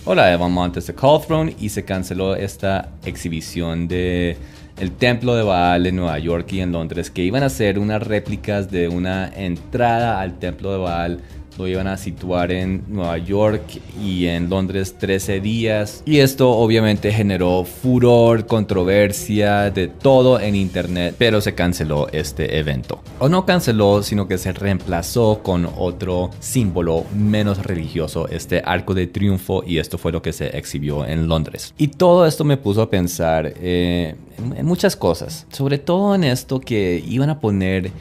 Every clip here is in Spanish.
Hola, Evan Montes de Call Throne y se canceló esta exhibición de el Templo de Baal en Nueva York y en Londres, que iban a ser unas réplicas de una entrada al Templo de Baal. Lo iban a situar en Nueva York y en Londres 13 días. Y esto obviamente generó furor, controversia, de todo en internet. Pero se canceló este evento. O no canceló, sino que se reemplazó con otro símbolo menos religioso, este arco de triunfo. Y esto fue lo que se exhibió en Londres. Y todo esto me puso a pensar en muchas cosas. Sobre todo en esto que iban a poner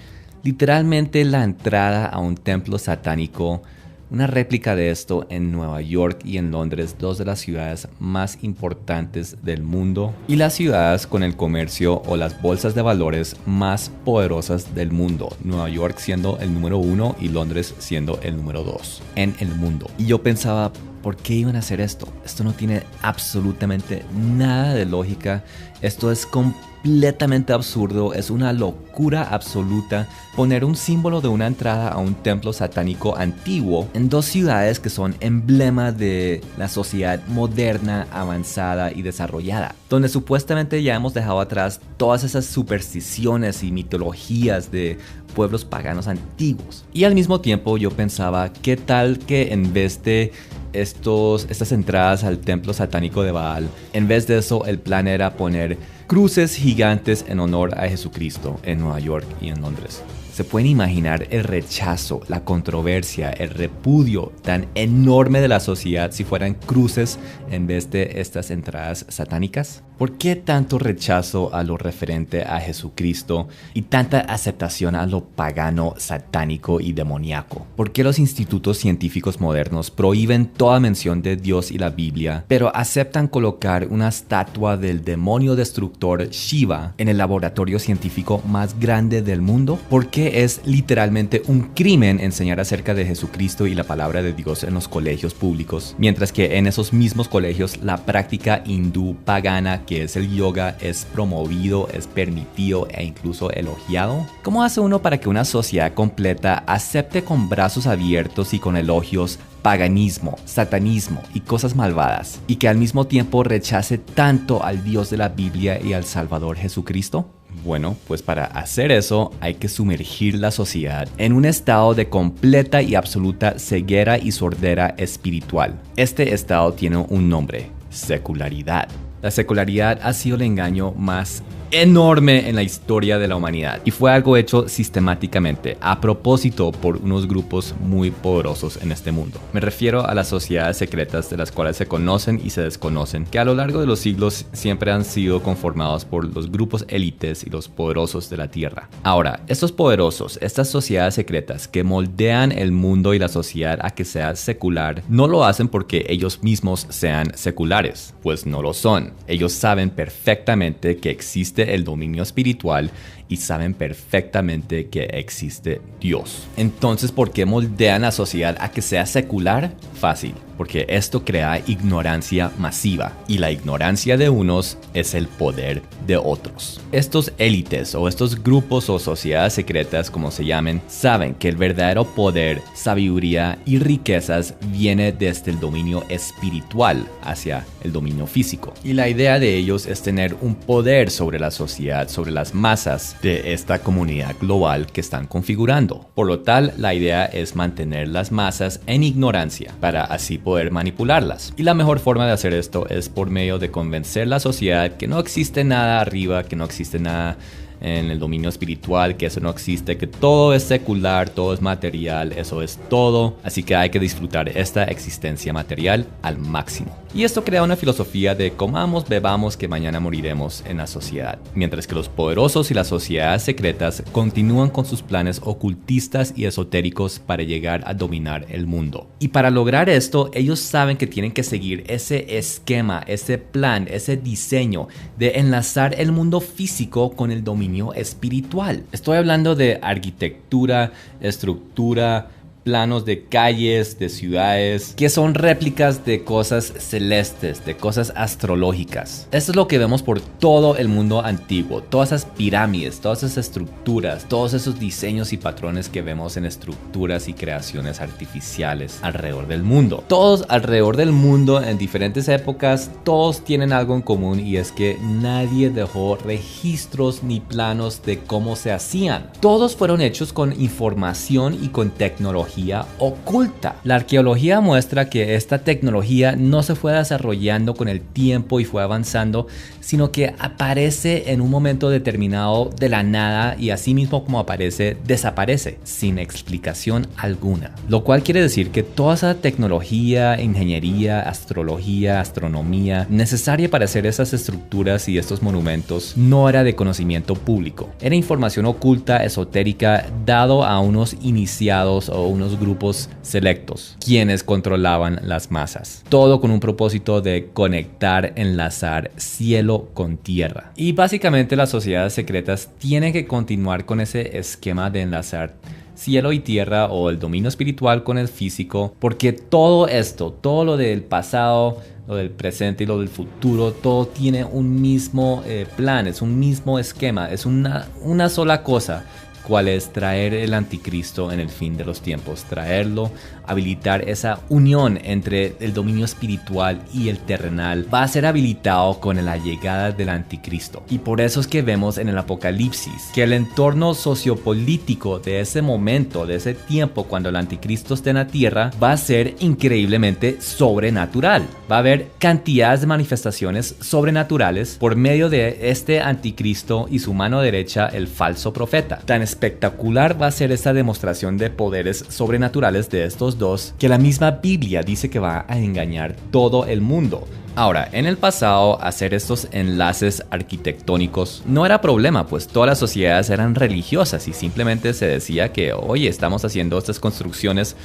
literalmente la entrada a un templo satánico, una réplica de esto en Nueva York y en Londres, dos de las ciudades más importantes del mundo y las ciudades con el comercio o las bolsas de valores más poderosas del mundo, Nueva York siendo el número 1 y Londres siendo el número 2 en el mundo. Y yo pensaba, ¿por qué iban a hacer esto? Esto no tiene absolutamente nada de lógica. Esto es completamente absurdo. Es una locura absoluta poner un símbolo de una entrada a un templo satánico antiguo en dos ciudades que son emblema de la sociedad moderna, avanzada y desarrollada, donde supuestamente ya hemos dejado atrás todas esas supersticiones y mitologías de pueblos paganos antiguos. Y al mismo tiempo yo pensaba, ¿qué tal que en vez de estas entradas al templo satánico de Baal, en vez de eso el plan era poner cruces gigantes en honor a Jesucristo en Nueva York y en Londres? ¿Se pueden imaginar el rechazo, la controversia, el repudio tan enorme de la sociedad si fueran cruces en vez de estas entradas satánicas? ¿Por qué tanto rechazo a lo referente a Jesucristo y tanta aceptación a lo pagano, satánico y demoníaco? ¿Por qué los institutos científicos modernos prohíben toda mención de Dios y la Biblia, pero aceptan colocar una estatua del demonio destructor Shiva en el laboratorio científico más grande del mundo? ¿Por qué es literalmente un crimen enseñar acerca de Jesucristo y la palabra de Dios en los colegios públicos, mientras que en esos mismos colegios la práctica hindú pagana, que es el yoga, es promovido, es permitido e incluso elogiado? ¿Cómo hace uno para que una sociedad completa acepte con brazos abiertos y con elogios paganismo, satanismo y cosas malvadas, y que al mismo tiempo rechace tanto al Dios de la Biblia y al Salvador Jesucristo? Bueno, pues para hacer eso hay que sumergir la sociedad en un estado de completa y absoluta ceguera y sordera espiritual. Este estado tiene un nombre: secularidad. La secularidad ha sido el engaño más enorme en la historia de la humanidad y fue algo hecho sistemáticamente, a propósito, por unos grupos muy poderosos en este mundo. Me refiero a las sociedades secretas de las cuales se conocen y se desconocen, que a lo largo de los siglos siempre han sido conformados por los grupos élites y los poderosos de la tierra. Ahora, estos poderosos, estas sociedades secretas que moldean el mundo y la sociedad a que sea secular, no lo hacen porque ellos mismos sean seculares, pues no lo son. Ellos saben perfectamente que existe el dominio espiritual y saben perfectamente que existe Dios. Entonces, ¿por qué moldean la sociedad a que sea secular? Fácil, porque esto crea ignorancia masiva y la ignorancia de unos es el poder de otros. Estos élites o estos grupos o sociedades secretas, como se llamen, saben que el verdadero poder, sabiduría y riquezas viene desde el dominio espiritual hacia el dominio físico. Y la idea de ellos es tener un poder sobre la sociedad, sobre las masas de esta comunidad global que están configurando. Por lo tal, la idea es mantener las masas en ignorancia para así poder manipularlas. Y la mejor forma de hacer esto es por medio de convencer la sociedad que no existe nada arriba, que no existe nada en el dominio espiritual, que eso no existe, que todo es secular, todo es material, eso es todo. Así que hay que disfrutar esta existencia material al máximo. Y esto crea una filosofía de comamos, bebamos, que mañana moriremos en la sociedad. Mientras que los poderosos y las sociedades secretas continúan con sus planes ocultistas y esotéricos para llegar a dominar el mundo. Y para lograr esto, ellos saben que tienen que seguir ese esquema, ese plan, ese diseño de enlazar el mundo físico con el dominio espiritual. Estoy hablando de arquitectura, estructura, planos de calles, de ciudades, que son réplicas de cosas celestes, de cosas astrológicas. Esto es lo que vemos por todo el mundo antiguo, todas esas pirámides, todas esas estructuras, todos esos diseños y patrones que vemos en estructuras y creaciones artificiales alrededor del mundo. Todos alrededor del mundo en diferentes épocas, todos tienen algo en común, y es que nadie dejó registros ni planos de cómo se hacían. Todos fueron hechos con información y con tecnología oculta. La arqueología muestra que esta tecnología no se fue desarrollando con el tiempo y fue avanzando, sino que aparece en un momento determinado de la nada, y así mismo como aparece, desaparece sin explicación alguna. Lo cual quiere decir que toda esa tecnología, ingeniería, astrología, astronomía necesaria para hacer esas estructuras y estos monumentos no era de conocimiento público. Era información oculta, esotérica, dado a unos iniciados o unos grupos selectos, quienes controlaban las masas. Todo con un propósito de conectar, enlazar cielo con tierra. Y básicamente las sociedades secretas tienen que continuar con ese esquema de enlazar cielo y tierra, o el dominio espiritual con el físico, porque todo esto, todo lo del pasado, lo del presente y lo del futuro, todo tiene un mismo plan, es un mismo esquema, es una sola cosa, cuál es traer el anticristo en el fin de los tiempos, traerlo, habilitar esa unión entre el dominio espiritual y el terrenal. Va a ser habilitado con la llegada del anticristo, y por eso es que vemos en el Apocalipsis que el entorno sociopolítico de ese momento, de ese tiempo cuando el anticristo esté en la tierra, va a ser increíblemente sobrenatural. Va a haber cantidades de manifestaciones sobrenaturales por medio de este anticristo y su mano derecha, el falso profeta. Tan espectacular va a ser esta demostración de poderes sobrenaturales de estos dos, que la misma Biblia dice que va a engañar todo el mundo. Ahora, en el pasado, hacer estos enlaces arquitectónicos no era problema, pues todas las sociedades eran religiosas y simplemente se decía que, oye, estamos haciendo estas construcciones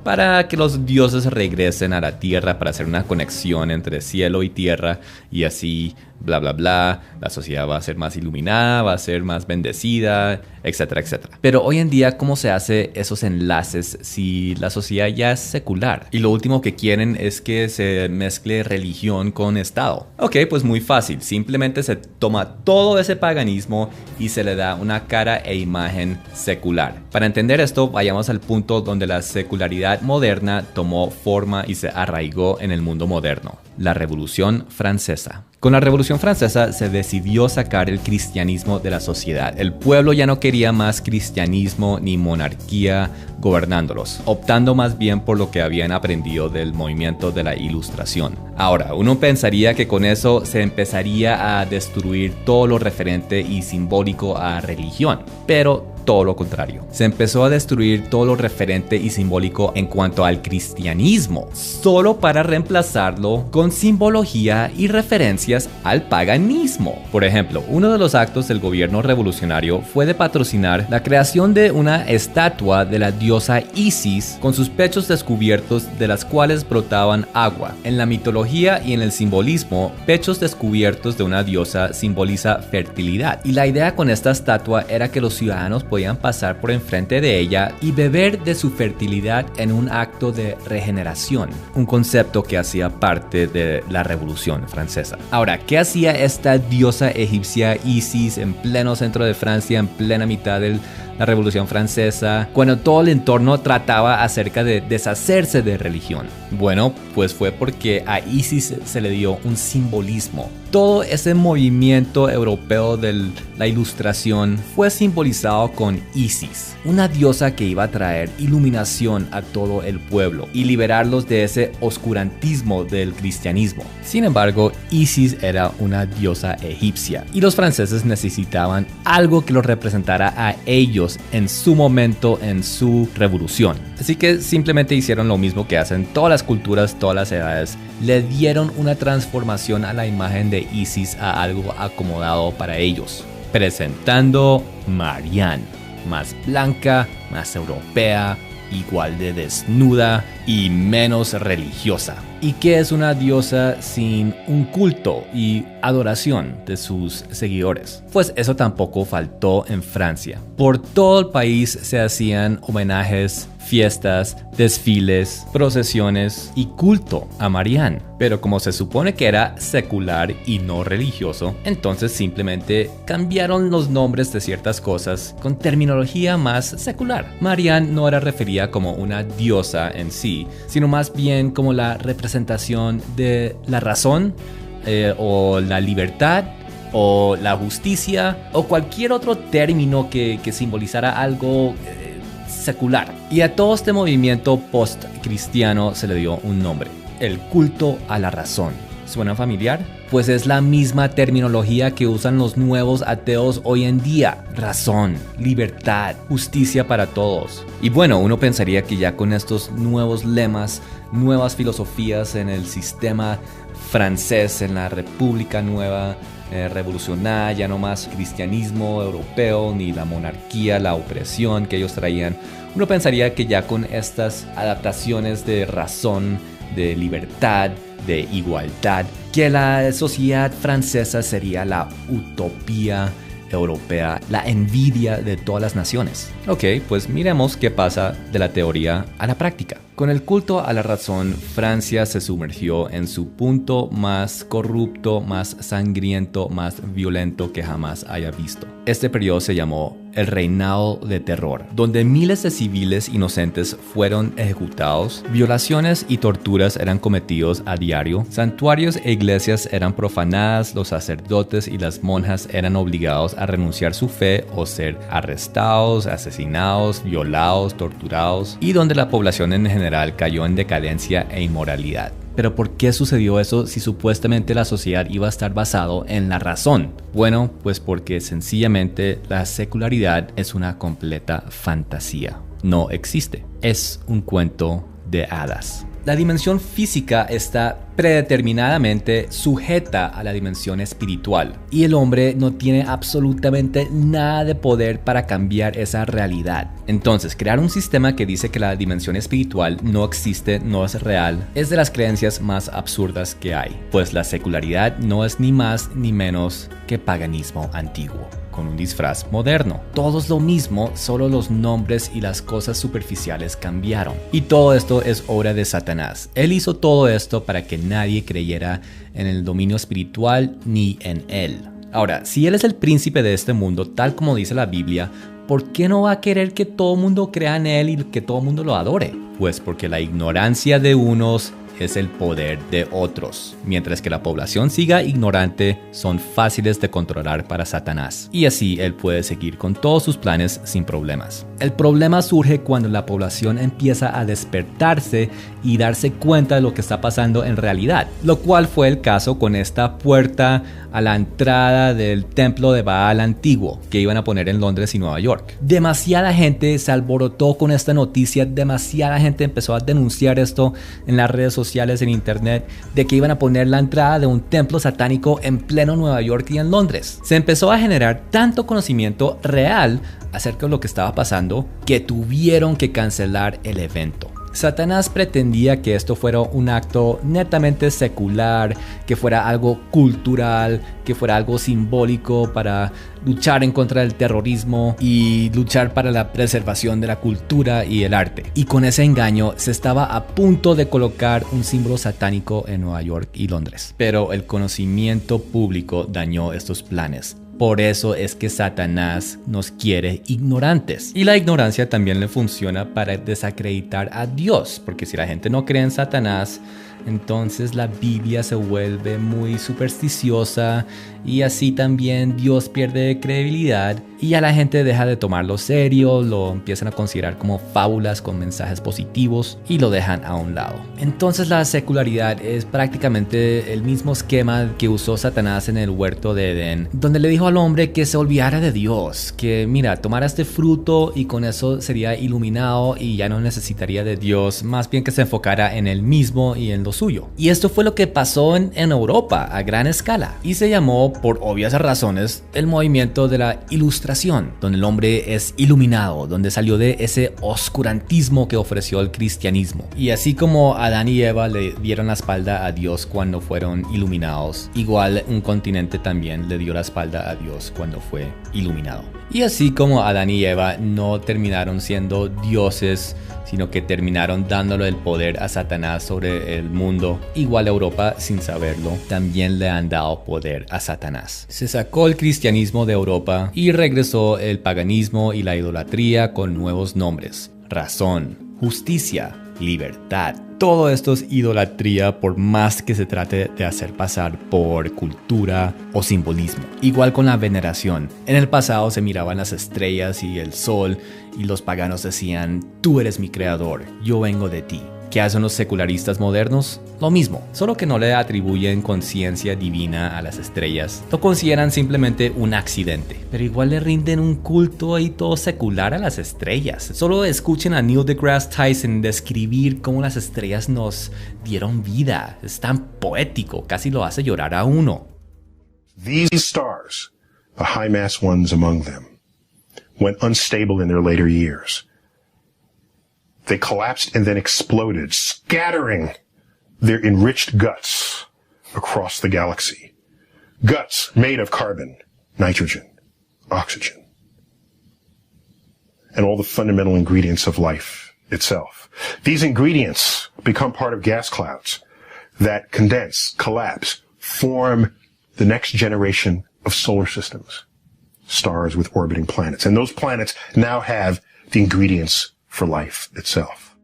para que los dioses regresen a la tierra, para hacer una conexión entre cielo y tierra, y así bla bla bla, la sociedad va a ser más iluminada, va a ser más bendecida, etcétera, etcétera. Pero hoy en día, ¿cómo se hace esos enlaces si la sociedad ya es secular? Y lo último que quieren es que se mezcle religión con Estado. Ok, pues muy fácil, simplemente se toma todo ese paganismo y se le da una cara e imagen secular. Para entender esto, vayamos al punto donde la secularidad moderna tomó forma y se arraigó en el mundo moderno: la Revolución Francesa. Con la Revolución Francesa se decidió sacar el cristianismo de la sociedad. El pueblo ya no quería más cristianismo ni monarquía gobernándolos, optando más bien por lo que habían aprendido del movimiento de la Ilustración. Ahora, uno pensaría que con eso se empezaría a destruir todo lo referente y simbólico a religión, pero todo lo contrario. Se empezó a destruir todo lo referente y simbólico en cuanto al cristianismo, solo para reemplazarlo con simbología y referencias al paganismo. Por ejemplo, uno de los actos del gobierno revolucionario fue de patrocinar la creación de una estatua de la diosa Isis con sus pechos descubiertos, de las cuales brotaban agua. En la mitología y en el simbolismo, pechos descubiertos de una diosa simboliza fertilidad, y la idea con esta estatua era que los ciudadanos podían pasar por enfrente de ella y beber de su fertilidad en un acto de regeneración, un concepto que hacía parte de la Revolución Francesa. Ahora, ¿qué hacía esta diosa egipcia Isis en pleno centro de Francia, en plena mitad de la Revolución Francesa, cuando todo el entorno trataba acerca de deshacerse de religión? Bueno, pues fue porque a Isis se le dio un simbolismo. Todo ese movimiento europeo de la Ilustración fue simbolizado con Isis, una diosa que iba a traer iluminación a todo el pueblo y liberarlos de ese oscurantismo del cristianismo. Sin embargo, Isis era una diosa egipcia y los franceses necesitaban algo que los representara a ellos en su momento, en su revolución. Así que simplemente hicieron lo mismo que hacen todas las culturas, todas las edades. Le dieron una transformación a la imagen de Isis a algo acomodado para ellos, presentando Marianne, más blanca, más europea, igual de desnuda, y menos religiosa. ¿Y qué es una diosa sin un culto y adoración de sus seguidores? Pues eso tampoco faltó en Francia. Por todo el país se hacían homenajes, fiestas, desfiles, procesiones y culto a Marianne. Pero como se supone que era secular y no religioso, entonces simplemente cambiaron los nombres de ciertas cosas con terminología más secular. Marianne no era referida como una diosa en sí, sino más bien como la representación de la razón o la libertad o la justicia o cualquier otro término que simbolizara algo secular. Y a todo este movimiento post-cristiano se le dio un nombre: el culto a la razón. ¿Suena familiar? Pues es la misma terminología que usan los nuevos ateos hoy en día: razón, libertad, justicia para todos. Y bueno, uno pensaría que ya con estos nuevos lemas, nuevas filosofías en el sistema francés, en la República Nueva revolucionaria, ya no más cristianismo europeo ni la monarquía, la opresión que ellos traían, uno pensaría que ya con estas adaptaciones de razón, de libertad, de igualdad, que la sociedad francesa sería la utopía europea, la envidia de todas las naciones. Ok, pues miremos qué pasa de la teoría a la práctica. Con el culto a la razón, Francia se sumergió en su punto más corrupto, más sangriento, más violento que jamás haya visto. Este periodo se llamó el Reinado de Terror, donde miles de civiles inocentes fueron ejecutados, violaciones y torturas eran cometidos a diario, santuarios e iglesias eran profanadas, los sacerdotes y las monjas eran obligados a renunciar su fe o ser arrestados, asesinados, violados, torturados, y donde la población en general cayó en decadencia e inmoralidad. Pero ¿por qué sucedió eso si supuestamente la sociedad iba a estar basado en la razón? Bueno, pues porque sencillamente la secularidad es una completa fantasía. No existe. Es un cuento de hadas. La dimensión física está predeterminadamente sujeta a la dimensión espiritual y el hombre no tiene absolutamente nada de poder para cambiar esa realidad. Entonces, crear un sistema que dice que la dimensión espiritual no existe, no es real, es de las creencias más absurdas que hay, pues la secularidad no es ni más ni menos que paganismo antiguo, con un disfraz moderno. Todo es lo mismo, solo los nombres y las cosas superficiales cambiaron. Y todo esto es obra de Satanás. Él hizo todo esto para que nadie creyera en el dominio espiritual ni en él. Ahora, si él es el príncipe de este mundo, tal como dice la Biblia, ¿por qué no va a querer que todo el mundo crea en él y que todo el mundo lo adore? Pues porque la ignorancia de unos es el poder de otros. Mientras que la población siga ignorante, son fáciles de controlar para Satanás. Y así él puede seguir con todos sus planes sin problemas. El problema surge cuando la población empieza a despertarse y darse cuenta de lo que está pasando en realidad. Lo cual fue el caso con esta puerta a la entrada del templo de Baal antiguo que iban a poner en Londres y Nueva York. Demasiada gente se alborotó con esta noticia, demasiada gente empezó a denunciar esto en las redes sociales, en internet, de que iban a poner la entrada de un templo satánico en pleno Nueva York y en Londres. Se empezó a generar tanto conocimiento real acerca de lo que estaba pasando que tuvieron que cancelar el evento. Satanás pretendía que esto fuera un acto netamente secular, que fuera algo cultural, que fuera algo simbólico para luchar en contra del terrorismo y luchar para la preservación de la cultura y el arte. Y con ese engaño se estaba a punto de colocar un símbolo satánico en Nueva York y Londres. Pero el conocimiento público dañó estos planes. Por eso es que Satanás nos quiere ignorantes. Y la ignorancia también le funciona para desacreditar a Dios. Porque si la gente no cree en Satanás, entonces la Biblia se vuelve muy supersticiosa y así también Dios pierde credibilidad y ya la gente deja de tomarlo serio, lo empiezan a considerar como fábulas con mensajes positivos y lo dejan a un lado. Entonces la secularidad es prácticamente el mismo esquema que usó Satanás en el huerto de Edén, donde le dijo al hombre que se olvidara de Dios, que mira, tomara este fruto y con eso sería iluminado y ya no necesitaría de Dios, más bien que se enfocara en él mismo y en lo suyo. Y esto fue lo que pasó en Europa a gran escala y se llamó, por obvias razones, el movimiento de la Ilustración ilustración, donde el hombre es iluminado, donde salió de ese oscurantismo que ofreció el cristianismo. Y así como Adán y Eva le dieron la espalda a Dios cuando fueron iluminados, igual un continente también le dio la espalda a Dios cuando fue iluminado. Y así como Adán y Eva no terminaron siendo dioses, sino que terminaron dándole el poder a Satanás sobre el mundo, igual Europa, sin saberlo, también le han dado poder a Satanás. Se sacó el cristianismo de Europa y regresó el paganismo y la idolatría con nuevos nombres: razón, justicia, libertad. Todo esto es idolatría, por más que se trate de hacer pasar por cultura o simbolismo. Igual con la veneración. En el pasado se miraban las estrellas y el sol y los paganos decían: tú eres mi creador, yo vengo de ti. ¿Qué hacen los secularistas modernos? Lo mismo, solo que no le atribuyen conciencia divina a las estrellas. Lo consideran simplemente un accidente. Pero igual le rinden un culto ahí todo secular a las estrellas. Solo escuchen a Neil deGrasse Tyson describir cómo las estrellas nos dieron vida. Es tan poético, casi lo hace llorar a uno. These stars, the high mass ones among them, went unstable in their later years. They collapsed and then exploded, scattering their enriched guts across the galaxy. Guts made of carbon, nitrogen, oxygen, and all the fundamental ingredients of life itself. These ingredients become part of gas clouds that condense, collapse, form the next generation of solar systems, stars with orbiting planets. And those planets now have the ingredients for life itself.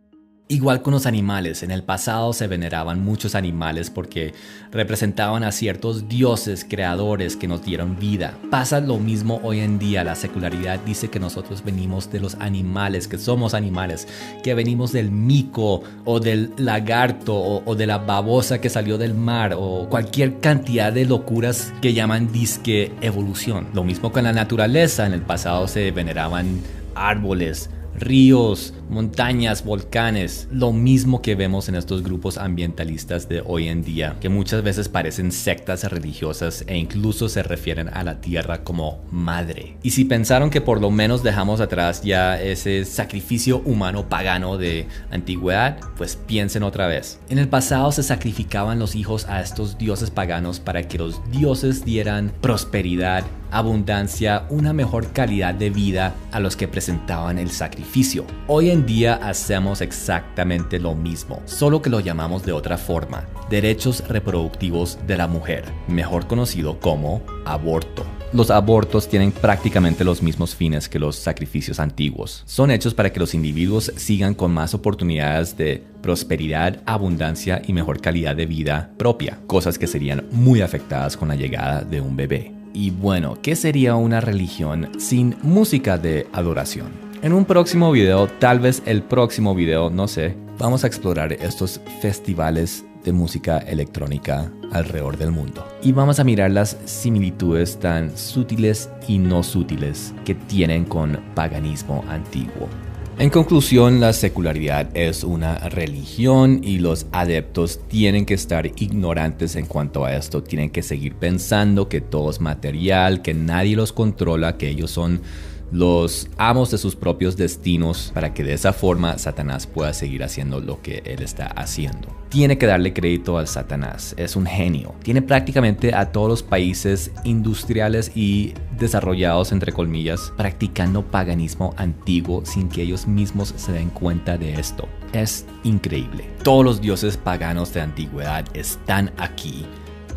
Igual con los animales, en el pasado se veneraban muchos animales porque representaban a ciertos dioses creadores que nos dieron vida. Pasa lo mismo hoy en día. La secularidad dice que nosotros venimos de los animales, que somos animales, que venimos del mico o del lagarto o de la babosa que salió del mar o cualquier cantidad de locuras que llaman disque evolución. Lo mismo con la naturaleza. En el pasado se veneraban árboles, ríos, montañas, volcanes. Lo mismo que vemos en estos grupos ambientalistas de hoy en día, que muchas veces parecen sectas religiosas e incluso se refieren a la tierra como madre. Y si pensaron que por lo menos dejamos atrás ya ese sacrificio humano pagano de antigüedad, pues piensen otra vez. En el pasado se sacrificaban los hijos a estos dioses paganos para que los dioses dieran prosperidad, abundancia, una mejor calidad de vida a los que presentaban el sacrificio. Hoy en día hacemos exactamente lo mismo, solo que lo llamamos de otra forma: derechos reproductivos de la mujer, mejor conocido como aborto. Los abortos tienen prácticamente los mismos fines que los sacrificios antiguos. Son hechos para que los individuos sigan con más oportunidades de prosperidad, abundancia y mejor calidad de vida propia, cosas que serían muy afectadas con la llegada de un bebé. Y bueno, ¿qué sería una religión sin música de adoración? En un próximo video, tal vez el próximo video, no sé, vamos a explorar estos festivales de música electrónica alrededor del mundo. Y vamos a mirar las similitudes tan sutiles y no sutiles que tienen con paganismo antiguo. En conclusión, la secularidad es una religión y los adeptos tienen que estar ignorantes en cuanto a esto. Tienen que seguir pensando que todo es material, que nadie los controla, que ellos son los amos de sus propios destinos, para que de esa forma Satanás pueda seguir haciendo lo que él está haciendo. Tiene que darle crédito al Satanás, es un genio. Tiene prácticamente a todos los países industriales y desarrollados, entre comillas, practicando paganismo antiguo sin que ellos mismos se den cuenta de esto. Es increíble. Todos los dioses paganos de antigüedad están aquí,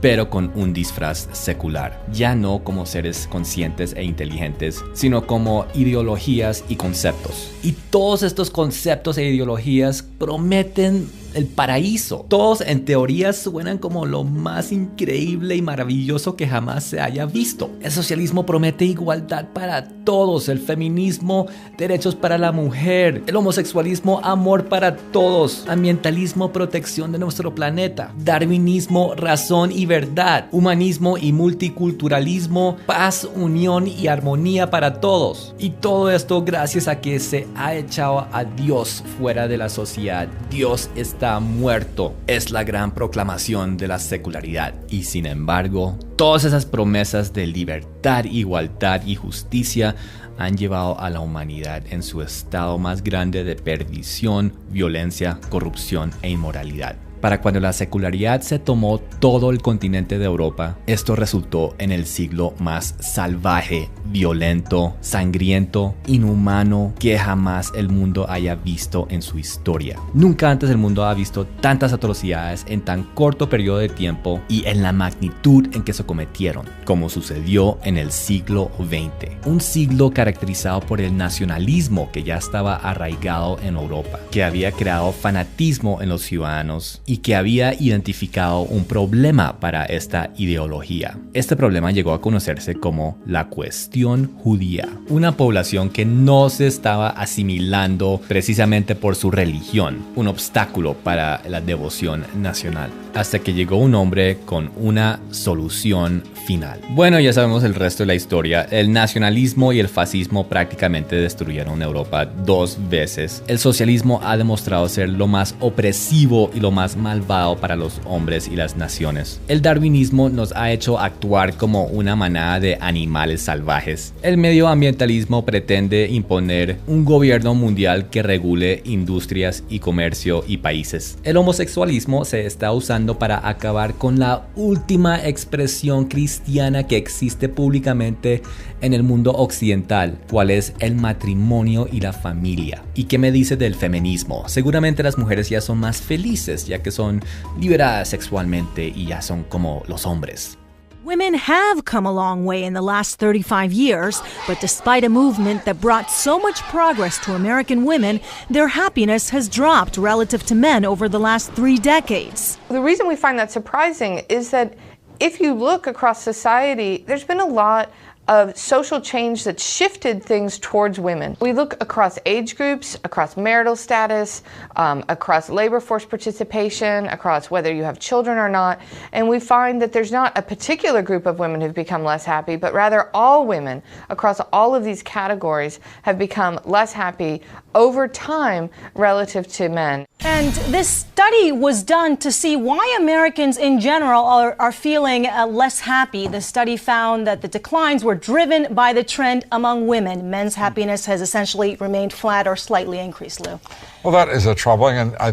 pero con un disfraz secular, ya no como seres conscientes e inteligentes, sino como ideologías y conceptos. Y todos estos conceptos e ideologías prometen el paraíso. Todos en teoría suenan como lo más increíble y maravilloso que jamás se haya visto. El socialismo promete igualdad para todos, el feminismo, derechos para la mujer, el homosexualismo, amor para todos, ambientalismo, protección de nuestro planeta, darwinismo, razón y verdad, humanismo y multiculturalismo, paz, unión y armonía para todos. Y todo esto gracias a que se ha echado a Dios fuera de la sociedad. Dios está está muerto, es la gran proclamación de la secularidad. Y sin embargo, todas esas promesas de libertad, igualdad y justicia han llevado a la humanidad en su estado más grande de perdición, violencia, corrupción e inmoralidad. Para cuando la secularidad se tomó todo el continente de Europa, esto resultó en el siglo más salvaje, violento, sangriento, inhumano que jamás el mundo haya visto en su historia. Nunca antes el mundo ha visto tantas atrocidades en tan corto periodo de tiempo y en la magnitud en que se cometieron, como sucedió en el siglo XX. Un siglo caracterizado por el nacionalismo que ya estaba arraigado en Europa, que había creado fanatismo en los ciudadanos y que había identificado un problema para esta ideología. Este problema llegó a conocerse como la cuestión judía, una población que no se estaba asimilando precisamente por su religión, un obstáculo para la devoción nacional, hasta que llegó un hombre con una solución final. Bueno, ya sabemos el resto de la historia. El nacionalismo y el fascismo prácticamente destruyeron Europa 2 veces. El socialismo ha demostrado ser lo más opresivo y lo más malvado para los hombres y las naciones. El darwinismo nos ha hecho actuar como una manada de animales salvajes. El medioambientalismo pretende imponer un gobierno mundial que regule industrias y comercio y países. El homosexualismo se está usando para acabar con la última expresión cristiana que existe públicamente en el mundo occidental, cuál es el matrimonio y la familia. ¿Y qué me dice del feminismo? Seguramente las mujeres ya son más felices, ya que son liberadas sexualmente y ya son como los hombres. Women have come a long way in the last 35 years, but despite a movement that brought so much progress to American women, their happiness has dropped relative to men over the last 3 decades. The reason we find that surprising is that if you look across society, there's been a lot of social change that shifted things towards women. We look across age groups, across marital status, across labor force participation, across whether you have children or not, and we find that there's not a particular group of women who've become less happy, but rather all women across all of these categories have become less happy over time relative to men. And this study was done to see why Americans in general are feeling less happy. The study found that the declines were driven by the trend among women. Men's happiness has essentially remained flat or slightly increased, Lou. Well, that is a troubling and I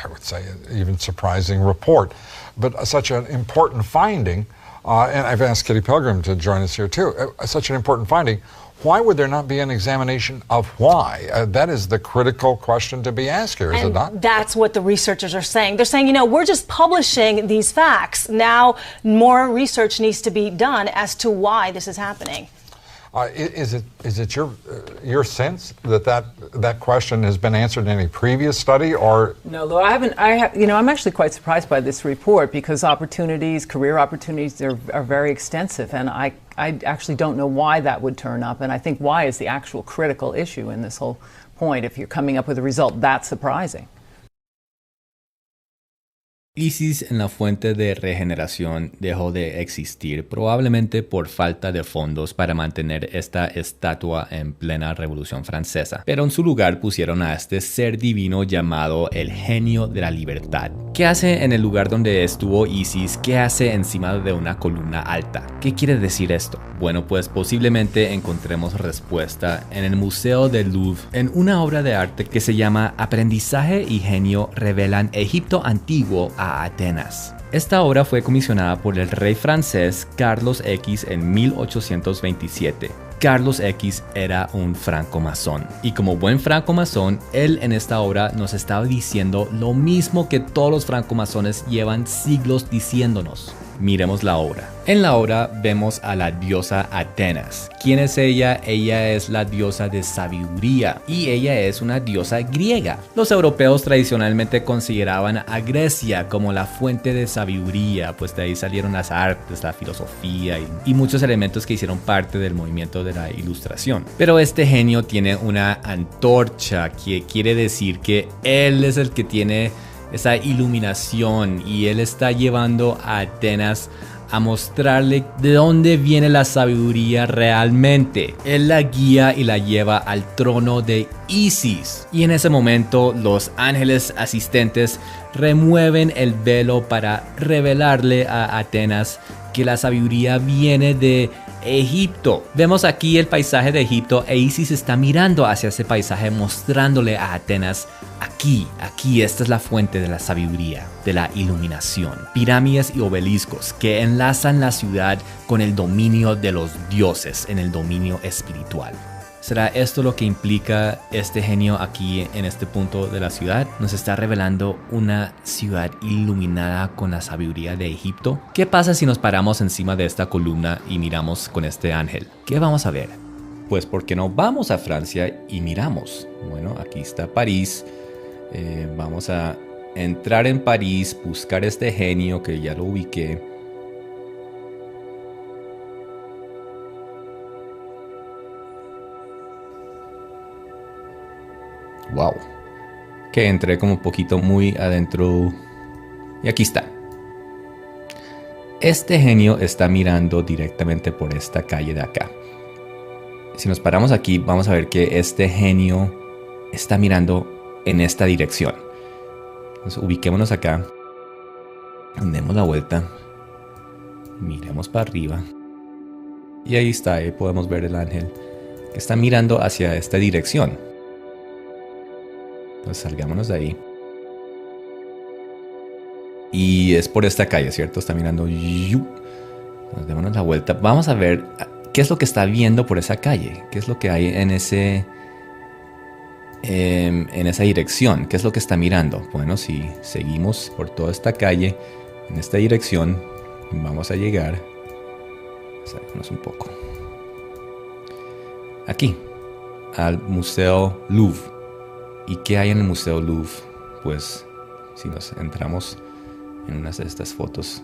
would say even surprising report, but such an important finding, and I've asked Kitty Pilgrim to join us here too, such an important finding. Why would there not be an examination of why? That is the critical question to be asked here, is it not? That's what the researchers are saying. They're saying, we're just publishing these facts. Now more research needs to be done as to why this is happening. Is it your sense that question has been answered in any previous study, or no? Lou, I haven't. I'm actually quite surprised by this report because career opportunities are very extensive, and I actually don't know why that would turn up, and I think why is the actual critical issue in this whole point. If you're coming up with a result that surprising. ISIS en la fuente de regeneración dejó de existir, probablemente por falta de fondos para mantener esta estatua en plena Revolución Francesa. Pero en su lugar pusieron a este ser divino llamado el genio de la libertad. ¿Qué hace en el lugar donde estuvo ISIS? ¿Qué hace encima de una columna alta? ¿Qué quiere decir esto? Bueno, pues posiblemente encontremos respuesta en el Museo del Louvre, en una obra de arte que se llama Aprendizaje y genio revelan Egipto antiguo a Atenas. Esta obra fue comisionada por el rey francés Carlos X en 1827. Carlos X era un francomasón y como buen francomasón, él en esta obra nos estaba diciendo lo mismo que todos los francomasones llevan siglos diciéndonos. Miremos la obra. En la obra vemos a la diosa Atenas. ¿Quién es ella? Ella es la diosa de sabiduría y ella es una diosa griega. Los europeos tradicionalmente consideraban a Grecia como la fuente de sabiduría, pues de ahí salieron las artes, la filosofía y muchos elementos que hicieron parte del movimiento de la Ilustración. Pero este genio tiene una antorcha, que quiere decir que él es el que tiene esa iluminación y él está llevando a Atenas a mostrarle de dónde viene la sabiduría realmente. Él la guía y la lleva al trono de Isis. Y en ese momento los ángeles asistentes remueven el velo para revelarle a Atenas que la sabiduría viene de Egipto. Vemos aquí el paisaje de Egipto e Isis está mirando hacia ese paisaje mostrándole a Atenas aquí, esta es la fuente de la sabiduría, de la iluminación. Pirámides y obeliscos que enlazan la ciudad con el dominio de los dioses en el dominio espiritual. ¿Será esto lo que implica este genio aquí en este punto de la ciudad? ¿Nos está revelando una ciudad iluminada con la sabiduría de Egipto? ¿Qué pasa si nos paramos encima de esta columna y miramos con este ángel? ¿Qué vamos a ver? Pues porque no vamos a Francia y miramos. Bueno, aquí está París. Vamos a entrar en París, buscar este genio que ya lo ubiqué. Wow, que entré como un poquito muy adentro. Y aquí está. Este genio está mirando directamente por esta calle de acá. Si nos paramos aquí, vamos a ver que este genio está mirando en esta dirección. Entonces, ubiquémonos acá. Demos la vuelta. Miremos para arriba. Y ahí está, podemos ver el ángel que está mirando hacia esta dirección. Entonces salgámonos de ahí. Y es por esta calle, ¿cierto? Está mirando. Entonces démonos la vuelta. Vamos a ver qué es lo que está viendo por esa calle. ¿Qué es lo que hay en esa dirección? ¿Qué es lo que está mirando? Bueno, si seguimos por toda esta calle, en esta dirección, vamos a llegar. Salgamos un poco. Aquí, al Museo Louvre. ¿Y qué hay en el Museo Louvre? Pues si nos entramos en unas de estas fotos,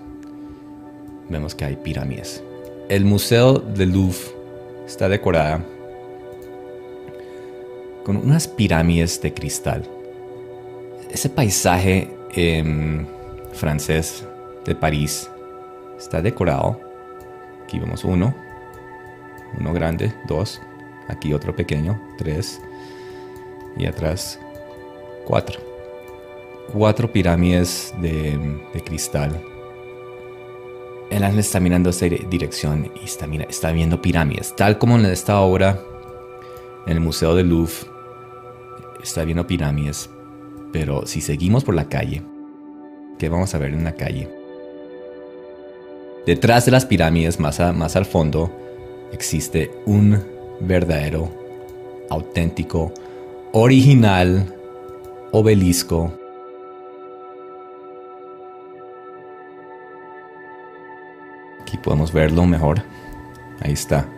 vemos que hay pirámides. El Museo del Louvre está decorada con unas pirámides de cristal. Ese paisaje francés de París está decorado. Aquí vemos uno grande, 2, aquí otro pequeño, 3. Y atrás 4 pirámides de cristal. El ángel está mirando esa dirección y está viendo pirámides. Tal como en esta obra, en el Museo del Louvre, está viendo pirámides. Pero si seguimos por la calle, ¿qué vamos a ver en la calle? Detrás de las pirámides, más al fondo, existe un verdadero, auténtico, original obelisco. Aquí podemos verlo mejor. Ahí está.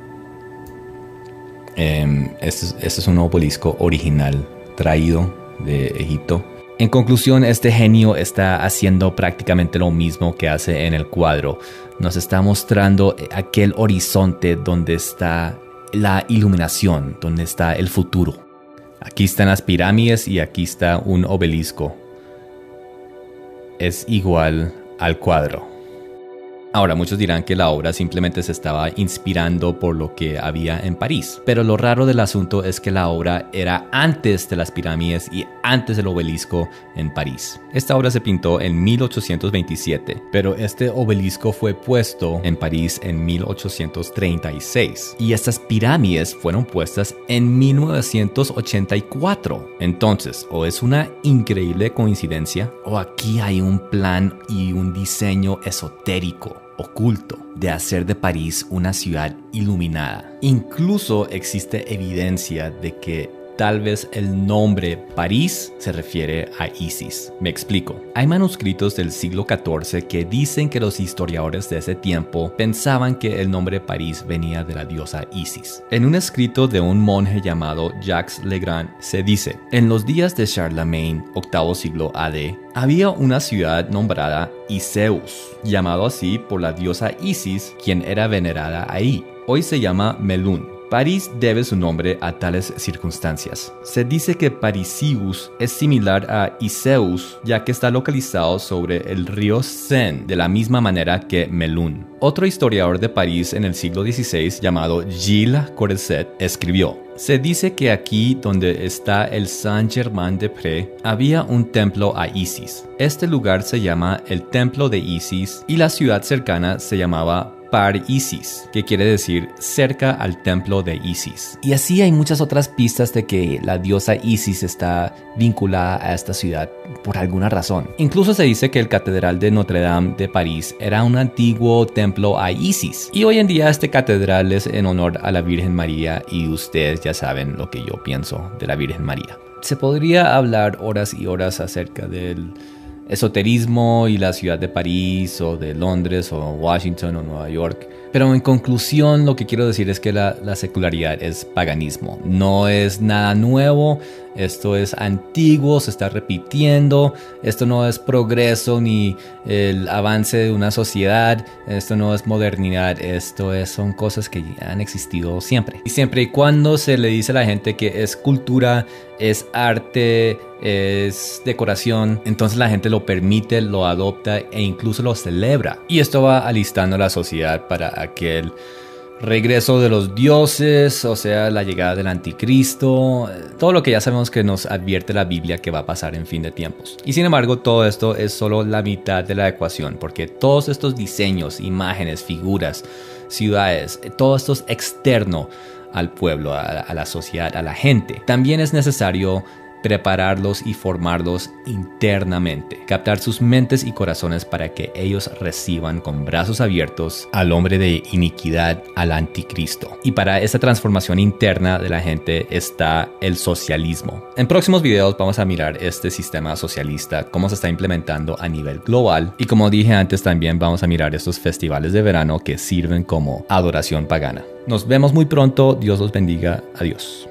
Este es un obelisco original traído de Egipto. En conclusión, este genio está haciendo prácticamente lo mismo que hace en el cuadro. Nos está mostrando aquel horizonte donde está la iluminación, donde está el futuro. Aquí están las pirámides y aquí está un obelisco. Es igual al cuadro. Ahora, muchos dirán que la obra simplemente se estaba inspirando por lo que había en París. Pero lo raro del asunto es que la obra era antes de las pirámides y antes del obelisco en París. Esta obra se pintó en 1827, pero este obelisco fue puesto en París en 1836. Y estas pirámides fueron puestas en 1984. Entonces, o es una increíble coincidencia, o aquí hay un plan y un diseño esotérico, oculto, de hacer de París una ciudad iluminada. Incluso existe evidencia de que tal vez el nombre París se refiere a Isis. Me explico. Hay manuscritos del siglo XIV que dicen que los historiadores de ese tiempo pensaban que el nombre París venía de la diosa Isis. En un escrito de un monje llamado Jacques Legrand se dice: en los días de Charlemagne, octavo siglo AD, había una ciudad nombrada Iseus, llamado así por la diosa Isis, quien era venerada ahí. Hoy se llama Melun, París debe su nombre a tales circunstancias. Se dice que Parisius es similar a Iseus, ya que está localizado sobre el río Seine, de la misma manera que Melun. Otro historiador de París en el siglo XVI, llamado Gilles Courcet, escribió: se dice que aquí donde está el Saint-Germain-des-Prés había un templo a Isis. Este lugar se llama el Templo de Isis y la ciudad cercana se llamaba Par Isis, que quiere decir cerca al templo de Isis. Y así hay muchas otras pistas de que la diosa Isis está vinculada a esta ciudad por alguna razón. Incluso se dice que el Catedral de Notre Dame de París era un antiguo templo a Isis. Y hoy en día este catedral es en honor a la Virgen María y ustedes ya saben lo que yo pienso de la Virgen María. Se podría hablar horas y horas acerca del esoterismo y la ciudad de París o de Londres o Washington o Nueva York. Pero en conclusión lo que quiero decir es que la secularidad es paganismo. No es nada nuevo, esto es antiguo, se está repitiendo. Esto no es progreso ni el avance de una sociedad. Esto no es modernidad, son cosas que han existido siempre. Y siempre y cuando se le dice a la gente que es cultura, es arte, es decoración, entonces la gente lo permite, lo adopta e incluso lo celebra. Y esto va alistando a la sociedad para aquel regreso de los dioses, o sea, la llegada del anticristo, todo lo que ya sabemos que nos advierte la Biblia que va a pasar en fin de tiempos. Y sin embargo, todo esto es solo la mitad de la ecuación, porque todos estos diseños, imágenes, figuras, ciudades, todo esto es externo al pueblo, a la sociedad, a la gente. También es necesario prepararlos y formarlos internamente, captar sus mentes y corazones para que ellos reciban con brazos abiertos al hombre de iniquidad, al anticristo. Y para esta transformación interna de la gente está el socialismo. En próximos videos vamos a mirar este sistema socialista, cómo se está implementando a nivel global, y como dije antes también vamos a mirar estos festivales de verano que sirven como adoración pagana. Nos vemos muy pronto, Dios los bendiga, adiós.